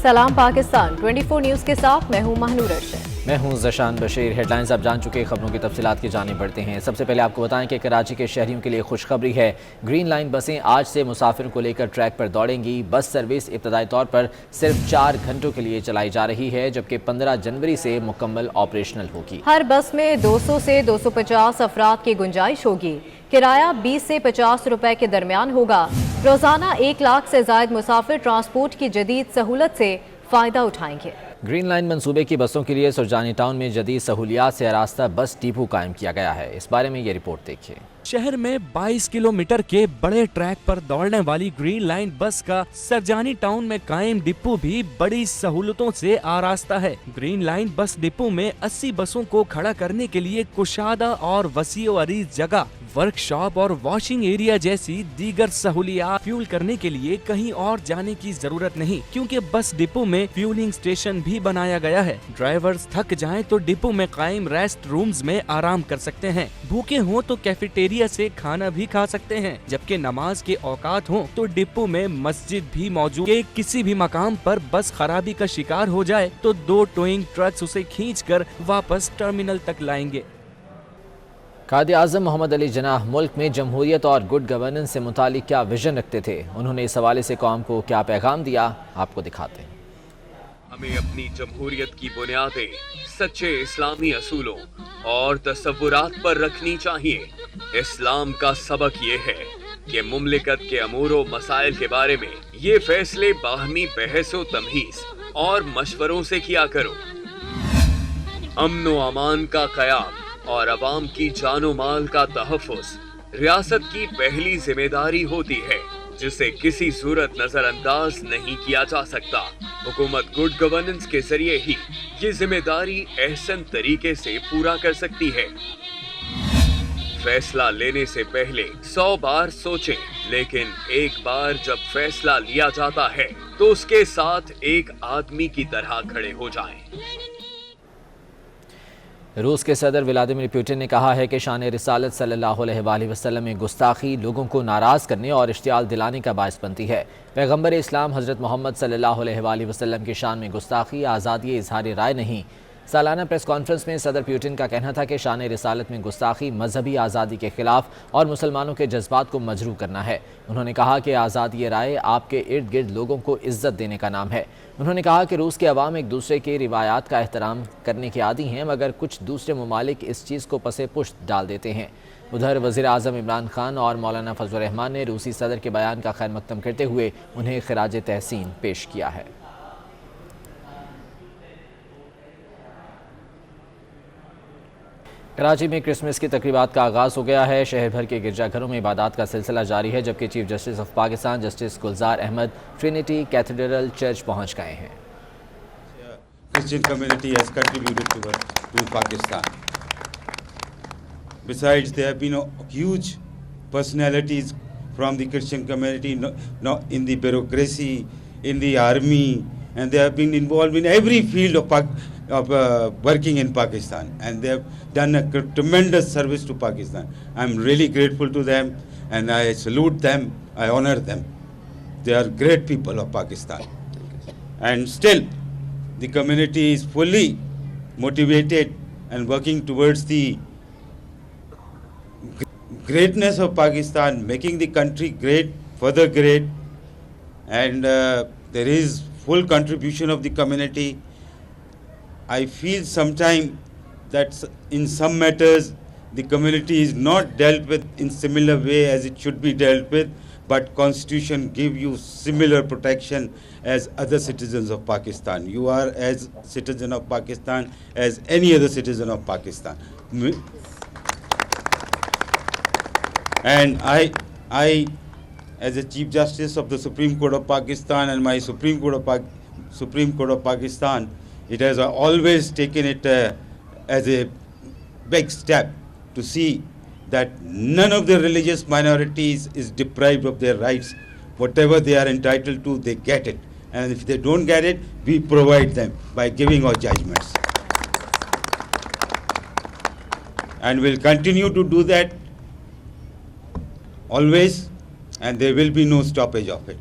सलाम पाकिस्तान 24 न्यूज़ के साथ मैं हूं महनूर अरशद। मैं हूं ज़शान बशीर। हेडलाइंस आप जान चुके, खबरों की तफसीलात की जाने बढ़ते हैं। सबसे पहले आपको बताएं कि कराची के शहरियों के लिए खुशखबरी है। ग्रीन लाइन बसें आज से मुसाफिरों को लेकर ट्रैक पर दौड़ेंगी। बस सर्विस इब्तदाई तौर पर सिर्फ 4 घंटों के लिए चलाई जा रही है, जबकि 15 जनवरी से मुकम्मल ऑपरेशनल होगी। हर बस में 200 से 250 अफराद की गुंजाइश होगी। किराया 20 से 50 रुपए के दरमियान होगा। रोजाना 1 लाख से ज्यादा मुसाफिर ट्रांसपोर्ट की जदीद सहूलत से फ़ायदा उठाएंगे। ग्रीन लाइन मंसूबे की बसों के लिए सुरजानी टाउन में जदीद सहूलियात से आरास्ता बस डिपो कायम किया गया है। इस बारे में ये रिपोर्ट देखिए। शहर में 22 किलोमीटर के बड़े ट्रैक पर दौड़ने वाली ग्रीन लाइन बस का सरजानी टाउन में कायम डिपो भी बड़ी सहूलतों से आरास्ता है। ग्रीन लाइन बस डिपो में 80 बसों को खड़ा करने के लिए कुशादा और वसीओ अरीज जगह, वर्कशॉप और वॉशिंग एरिया जैसी दीगर सहूलियात। फ्यूल करने के लिए कहीं और जाने की जरूरत नहीं, क्योंकि बस डिपो में फ्यूलिंग स्टेशन भी बनाया गया है। ड्राइवर्स थक जाएं तो डिपो में कायम रेस्ट रूम्स में आराम कर सकते हैं। भूखे हों तो कैफेटेरिया से खाना भी खा सकते हैं, जबकि नमाज के औकात हों तो डिपो में मस्जिद भी मौजूद है। किसी भी मकाम पर बस खराबी का शिकार हो जाए तो 2 टोइंग ट्रक्स उसे खींचकर वापस टर्मिनल तक लाएंगे। कायदे आज़म मोहम्मद अली जनाह मुल्क में जमहूरियत और गुड गवर्नेंस से मुतालिक क्या विजन रखते थे, उन्होंने इस हवाले से कौम को क्या पैगाम दिया, आपको दिखाते हैं। हमें अपनी जमहूरियत की बुनियादें सच्चे इस्लामी असूलों और तसव्वुरात पर रखनी चाहिए। इस्लाम का सबक ये है कि मुमलिकत के अमूर व मसाइल के बारे में ये फैसले बाहमी बहस व तमहीज़ और मशवरों से किया करो। अमन व अमान का क़याम और अवाम की जानो माल का तहफ़्फ़ुज़ रियासत की पहली जिम्मेदारी होती है, जिसे किसी सूरत नजरअंदाज नहीं किया जा सकता। हुकूमत गुड गवर्नेंस के जरिए ही ये जिम्मेदारी एहसन तरीके से पूरा कर सकती है। फैसला लेने से पहले 100 बार सोचें, लेकिन एक बार जब फैसला लिया जाता है तो उसके साथ एक आदमी की तरह खड़े हो जाएं। रूस के सदर व्लादिमीर पुतिन ने कहा है कि शान रिसालत सल्लल्लाहु अलैहि वसल्लम में गुस्ताखी लोगों को नाराज़ करने और इश्तियाल दिलाने का बाइस बनती है। पैगम्बर इस्लाम हज़रत मोहम्मद सल्लल्लाहु अलैहि वसल्लम की शान में गुस्ताखी आज़ादी इजहार राय नहीं। सालाना प्रेस कॉन्फ्रेंस में सदर पुतिन का कहना था कि शान रिसालत में गुस्ताखी मजहबी आज़ादी के खिलाफ और मुसलमानों के जज्बात को मजरूह करना है। उन्होंने कहा कि आज़ादी राय आपके इर्द गिर्द लोगों को इज्जत देने का नाम है। उन्होंने कहा कि रूस के अवाम एक दूसरे के रिवायात का एहतराम करने के आदी हैं, मगर कुछ दूसरे ममालिक इस चीज़ को पसे पुश्त डाल देते हैं। उधर वज़ीर आज़म इमरान खान और मौलाना फजल रहमान ने रूसी सदर के बयान का खैर मकदम करते हुए उन्हें खिराज तहसीन पेश किया है। कराची में क्रिसमस की तकरीबात का आगाज़ हो गया है। शहर भर के गिरजाघरों में इबादत का सिलसिला जारी है, जबकि chief justice of Pakistan justice Gulzar Ahmed Trinity Cathedral Church पहुंच गए हैं। Christian community has contributed to Pakistan. Besides, there have been huge personalities from the Christian community, in the bureaucracy, in the army, and they have been involved in every field of working in Pakistan, and they have done a tremendous service to Pakistan. I am really grateful to them, and I salute them, I honor them. They are great people of Pakistan. And still, the community is fully motivated and working towards the greatness of Pakistan, making the country great, further great, and there is full contribution of the community. I feel sometimes that in some matters the community is not dealt with in similar way as it should be dealt with, but Constitution give you similar protection as other citizens of Pakistan. You are as citizen of Pakistan as any other citizen of Pakistan. And I as a Chief Justice of the Supreme Court of Pakistan and my Supreme Court of Pakistan, it has always taken it as a big step to see that none of the religious minorities is deprived of their rights. Whatever they are entitled to, they get it. And if they don't get it, we provide them by giving our judgments. And we'll continue to do that always, and there will be no stoppage of it.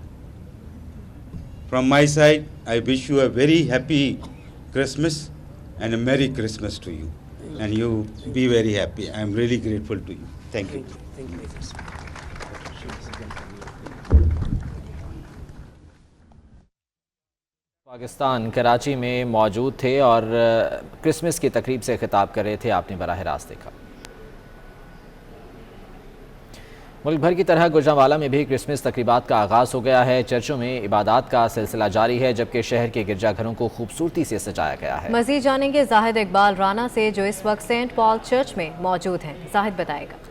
From my side, I wish you a very happy Christmas and a Merry Christmas to you. And you be very happy. I am really grateful to you. Thank you. Pakistan Karachi में मौजूद थे और Christmas की तकरीब से खिताब कर रहे थे, आपने बराह रास्त देखा। मुल्क भर की तरह गुजरांवाला में भी क्रिसमस तकरीबात का आगाज़ हो गया है। चर्चों में इबादत का सिलसिला जारी है, जबकि शहर के गिरजाघरों को खूबसूरती से सजाया गया है। मज़ीद जानेंगे जाहिद इकबाल राना से, जो इस वक्त सेंट पॉल चर्च में मौजूद हैं। जाहिद बताएगा।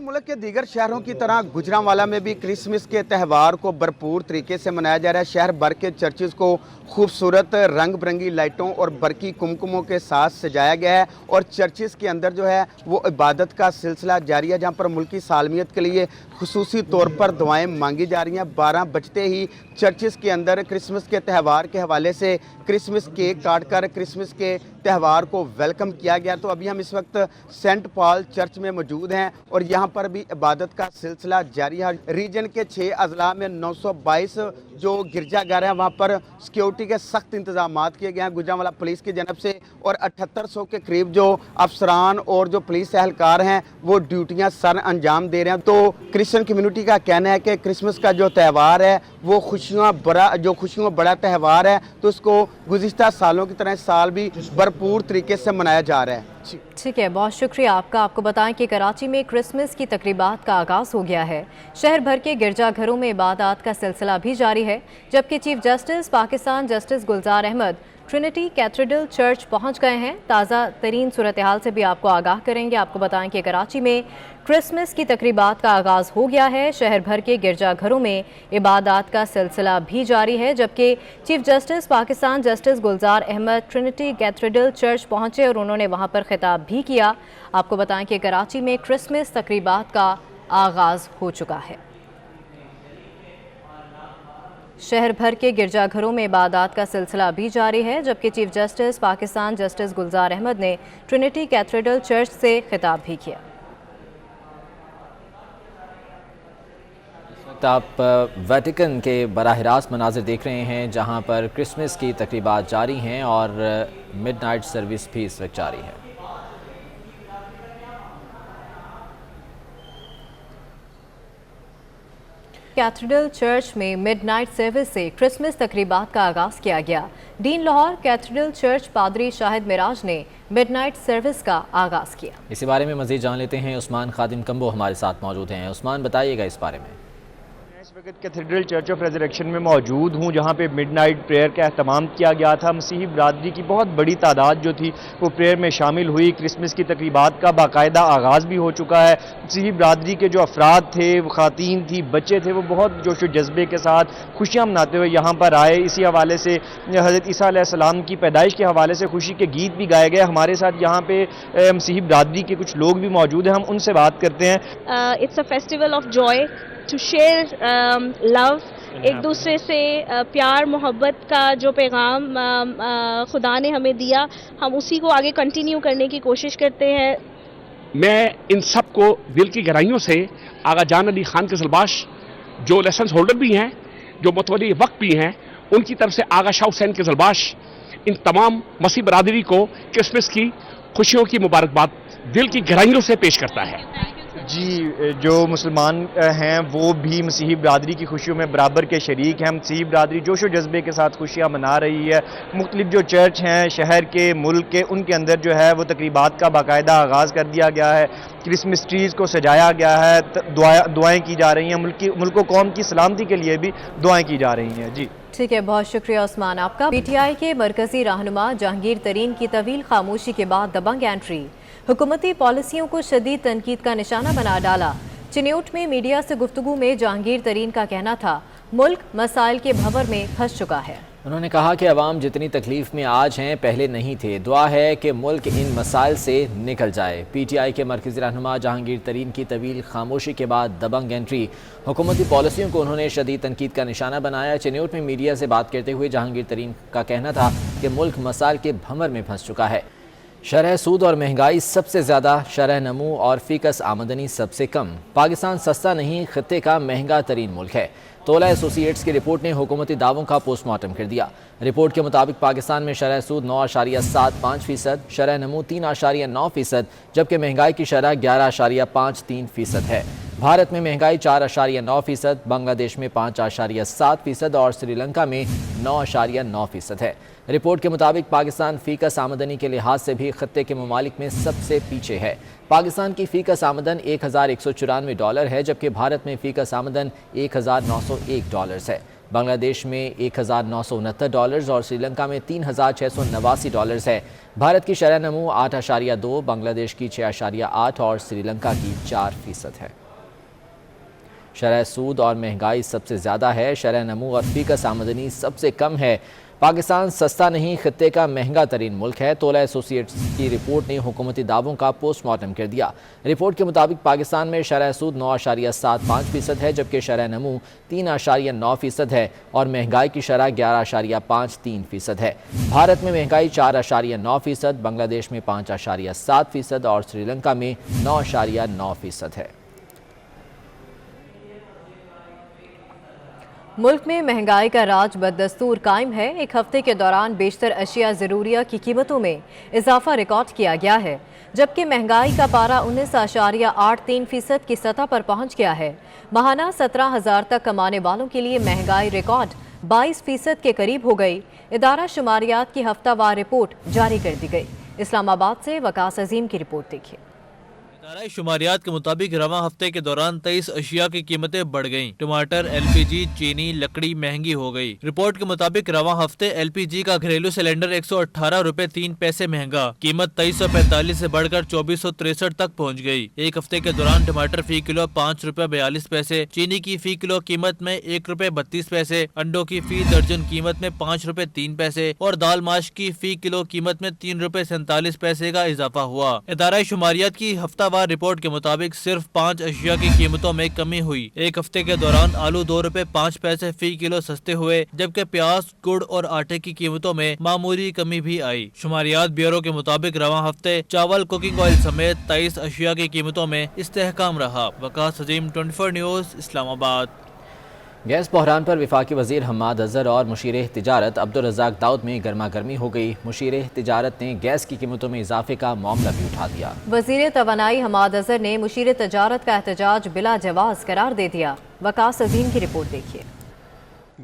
मुल्क के दीगर शहरों की तरह गुजरांवाला में भी क्रिसमस के त्यौहार को भरपूर तरीके से मनाया जा रहा है। शहर भर के चर्चेज़ को खूबसूरत रंग बिरंगी लाइटों और बरकी कुमकुमों के साथ सजाया गया है और चर्चेज़ के अंदर जो है वो इबादत का सिलसिला जारी है, जहाँ पर मुल्की सालमियत के लिए खुसूसी तौर पर दुआएं मांगी जा रही हैं। 12 बजते ही चर्चेज़ के अंदर क्रिसमस के त्यौहार के हवाले से क्रिसमस केक काट कर क्रिसमस के त्यौहार को वेलकम किया गया। तो अभी हम इस वक्त सेंट पॉल चर्च में मौजूद हैं और यहाँ पर भी इबादत का सिलसिला जारी है। रीजन के 6 अजला में 922 जो गिरजाघर हैं वहाँ पर सिक्योरिटी के सख्त इंतजाम किए गए हैं गुजरांवाला पुलिस की जनब से, और 7800 के करीब जो अफसरान और जो पुलिस एहलकार हैं वो ड्यूटियाँ सर अंजाम दे रहे हैं। तो क्रिश्चियन कम्युनिटी का कहना है कि क्रिसमस का जो त्यौहार है वो खुशियों बड़ा त्यौहार है, तो उसको गुज़िश्ता सालों की तरह साल भी भरपूर तरीके से मनाया जा रहा है। ठीक है, बहुत शुक्रिया आपका। आपको बताएं कि कराची में क्रिसमस की तकरीबात का आगाज़ हो गया है। शहर भर के गिरजाघरों में इबादत का सिलसिला भी जारी है, जबकि chief justice Pakistan justice Gulzar Ahmed Trinity Cathedral Church पहुंच गए हैं। ताज़ा तरीन सूरत हाल से भी आपको आगाह करेंगे। आपको बताएं कि कराची में क्रिसमस की तकरीबात का आगाज़ हो गया है। शहर भर के गिरजाघरों में इबादत का सिलसिला भी जारी है, जबकि chief justice Pakistan justice Gulzar Ahmed Trinity Cathedral church पहुंचे और उन्होंने वहां पर खिताब भी किया। आपको बताएं कि कराची में क्रिसमस तकरीबात का आगाज़ हो चुका है। शहर भर के गिरजाघरों में इबादत का सिलसिला भी जारी है, जबकि chief justice Pakistan justice Gulzar Ahmad ने ट्रिनिटी कैथेड्रल चर्च से खिताब भी किया। आप वेटिकन के बराह रास्त मनाजिर देख रहे हैं, जहां पर क्रिसमस की तकरीबात जारी हैं और मिडनाइट सर्विस भी इस वक्त जारी है। कैथेड्रल चर्च में मिडनाइट सर्विस से क्रिसमस तकरीबात का आगाज़ किया गया। डीन लाहौर कैथेड्रल चर्च पादरी शाहिद मिराज ने मिडनाइट सर्विस का आगाज़ किया। इसी बारे में मज़ीद जान लेते हैं। उस्मान खादिम कम्बो हमारे साथ मौजूद हैं। उस्मान, बताइएगा इस बारे में। इस वक्त कैथेड्रल चर्च ऑफ रेजरेक्शन में मौजूद हूँ, जहाँ पे मिडनाइट प्रेयर का अहतमाम किया गया था। मसीही बरादरी की बहुत बड़ी तादाद जो थी वो प्रेयर में शामिल हुई। क्रिसमस की तकरीबात का बाकायदा आगाज़ भी हो चुका है। मसीही बरादरी के जो अफराद थे, वो ख़ातीन थी, बच्चे थे, वो बहुत जोश व जज्बे के साथ खुशियाँ मनाते हुए यहाँ पर आए। इसी हवाले से हज़रत ईसा अलैहिस्सलाम की पैदाइश के हवाले से खुशी के गीत भी गाए गए। हमारे साथ यहाँ पे मसीही बरादरी के कुछ लोग भी मौजूद हैं, हम उनसे बात करते हैं। It's a festival of joy to share love, एक दूसरे से प्यार मोहब्बत का जो पैगाम खुदा ने हमें दिया, हम उसी को आगे कंटिन्यू करने की कोशिश करते हैं। मैं इन सब को दिल की गहराइयों से आगा जान अली खान किजलबाश, जो लाइसेंस होल्डर भी हैं, जो मुतवली वक्त भी हैं, उनकी तरफ से आगा शाह हुसैन किजलबाश, इन तमाम मसीह बरादरी को क्रिसमस की खुशियों की मुबारकबाद दिल की गहराइयों से पेश करता है। जी, जो मुसलमान हैं वो भी मसीही बरादरी की खुशियों में बराबर के शरीक हैं। मसीही बरादरी जोश व जज्बे के साथ खुशियाँ मना रही है। मुख्तलिफ जो चर्च हैं शहर के, मुल्क के, उनके अंदर जो है वो तकरीबात का बाकायदा आगाज़ कर दिया गया है। क्रिसमस ट्रीज़ को सजाया गया है, दुआएँ की जा रही हैं। मुल्क कौम की सलामती के लिए भी दुआएँ की जा रही हैं। जी ठीक है, बहुत शुक्रिया उस्मान आपका। PTI के मरकजी रहनुमा जहांगीर तरीन की तवील खामोशी के बाद दबंग एंट्री, हुकूमती पॉलिसियों को शदीद तनकीद का निशाना बना डाला। चिन्यूट में मीडिया से गुफ्तगू में जहांगीर तरीन का कहना था मुल्क मसाइल के भंवर में फंस चुका है। उन्होंने कहा कि अवाम जितनी तकलीफ में आज हैं पहले नहीं थे, दुआ है कि मुल्क इन मसाइल से निकल जाए। PTI के मरकज़ी रहनुमा जहांगीर तरीन की तवील खामोशी के बाद दबंग एंट्री, हुकूमती पॉलिसियों को उन्होंने शदीद तनकीद का निशाना बनाया। चिन्यूट में मीडिया से बात करते हुए जहांगीर तरीन का कहना था कि मुल्क मसाइल के भंवर में फंस चुका है। शरह सूद और महंगाई सबसे ज़्यादा, शरह नमू और फीकस आमदनी सबसे कम। पाकिस्तान सस्ता नहीं, खत्ते का महंगा तरीन मुल्क है। तोला एसोसिएट्स की रिपोर्ट ने हुकूमती दावों का पोस्टमार्टम कर दिया। रिपोर्ट के मुताबिक पाकिस्तान में शरह सूद 9.75%, शरह नमू 3.9%, जबकि महंगाई की शरह 11.53% है। भारत में महंगाई 4.9%, बांग्लादेश में 5.7% और श्रीलंका में 9.9% है। रिपोर्ट के मुताबिक पाकिस्तान फीकस आमदनी के लिहाज से भी खत्ते के ममालिक में सबसे पीछे है। पाकिस्तान की फीकस आमदन $1194 है, जबकि भारत में फीकस आमदन $1901 है। बांग्लादेश में $1969 और श्रीलंका में $3689 है। भारत की शरह नमू 8.2, बांग्लादेश की 6.8 और श्रीलंका की 4% है। शरह सूद और महंगाई सबसे ज़्यादा है, शरह नमू और फीकस आमदनी सबसे कम है। पाकिस्तान सस्ता नहीं, खत्ते का महंगा तरीन मुल्क है। तोला एसोसिएट्स की रिपोर्ट ने हुकूमती दावों का पोस्टमार्टम कर दिया। रिपोर्ट के मुताबिक पाकिस्तान में शरह सूद 9.75% है, जबकि शरह नमू 3.9% है और महंगाई की शरह 11.53% है। भारत में महंगाई 4.9%, बांग्लादेश में 5.7% और श्रीलंका में 9.9% है। मुल्क में महंगाई का राज बदस्तूर कायम है। एक हफ्ते के दौरान बेशतर अशिया ज़रूरिया की कीमतों में इजाफा रिकॉर्ड किया गया है, जबकि महंगाई का पारा 19.83% की सतह पर पहुंच गया है। माहाना 17,000 तक कमाने वालों के लिए महंगाई रिकॉर्ड 22% के करीब हो गई। इदारा शुमारियात की हफ्तावार रिपोर्ट जारी कर दी गई। इस्लामाबाद से वकास अजीम की रिपोर्ट देखिए। इदारा शुमारियात के मुताबिक रवां हफ्ते के दौरान 23 अशिया की कीमतें बढ़ गईं। टमाटर, LPG, चीनी, लकड़ी महंगी हो गई। रिपोर्ट के मुताबिक रवां हफ्ते LPG का घरेलू सिलेंडर 118 रुपए 3 पैसे महंगा, कीमत 2345 से बढ़कर 2463 तक पहुँच गई। एक हफ्ते के दौरान टमाटर फी किलो 5 रुपए 42 पैसे, चीनी की फी किलो कीमत में 1 रुपए 32 पैसे, अंडों की फी दर्जन कीमत में 5 रुपए 3 पैसे और दाल माश की फी किलो कीमत में 3 रुपए 47 पैसे का इजाफा हुआ। इदारा शुमारियात की हफ्तावार रिपोर्ट के मुताबिक सिर्फ 5 अशिया की कीमतों में कमी हुई। एक हफ्ते के दौरान आलू 2 रुपए 5 पैसे फी किलो सस्ते हुए, जबकि प्याज, गुड़ और आटे की कीमतों में मामूली कमी भी आई। शुमारियात ब्यूरो के मुताबिक रवां हफ्ते चावल, कुकिंग ऑयल समेत 23 अशिया की कीमतों में इस्तेहकाम रहा। वकास अजीम, 24 न्यूज़, इस्लामाबाद। गैस बहरान पर वफाकी वज़ीर हम्माद अज़हर और मुशीर तिजारत अब्दुल रज़ाक दाऊद में गर्मा गर्मी हो गई। मुशीर तिजारत ने गैस की कीमतों में इजाफे का मामला भी उठा दिया। वज़ीर तवानाई हम्माद अज़हर ने मुशीर तिजारत का एहतजाज बिला जवाज़ करार दे दिया। वकास अजीम की रिपोर्ट देखिए।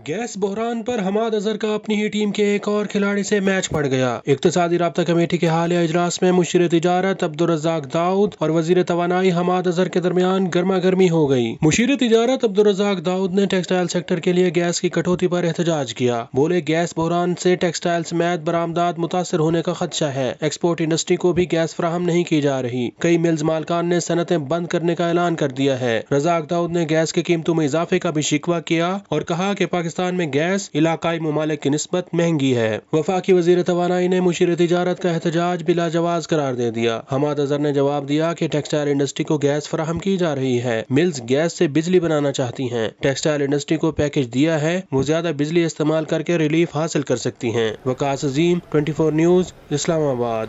गैस बहरान पर हम्माद अज़हर का अपनी ही टीम के एक और खिलाड़ी से मैच पड़ गया। इक़्तिसादी राब्ता कमेटी के हालिया इजलास में मुशीर तिजारत अब्दुल रज़ाक दाऊद और वज़ीर तवानाई हम्माद अज़हर के दरमियान गर्मा गर्मी हो गई। मुशीर तिजारत अब्दुल रज़ाक दाऊद ने टेक्सटाइल सेक्टर के लिए गैस की कटौती पर एहतजाज किया। बोले, गैस बहरान से टेक्सटाइल समेत बरामदात मुतासर होने का खदशा है। एक्सपोर्ट इंडस्ट्री को भी गैस फराहम नहीं की जा रही। कई मिल्स मालकान ने सनतें बंद करने का ऐलान कर दिया है। रज़ाक दाऊद ने गैस की कीमतों में इजाफे का भी शिकवा किया और कहा कि पाकिस्तान में गैस इलाकाई ममालिक की निस्बत महंगी है। वफाकी वज़ीर तवानाई ने मुशीर तिजारत का एहतजाज बिला जवाज करार दे दिया। हम्माद अज़हर ने जवाब दिया कि टेक्सटाइल इंडस्ट्री को गैस फराहम की जा रही है। मिल्स गैस से बिजली बनाना चाहती हैं। टेक्सटाइल इंडस्ट्री को पैकेज दिया है, वो ज्यादा बिजली इस्तेमाल करके रिलीफ हासिल कर सकती हैं। वकास अजीम, 24 न्यूज़, इस्लामाबाद।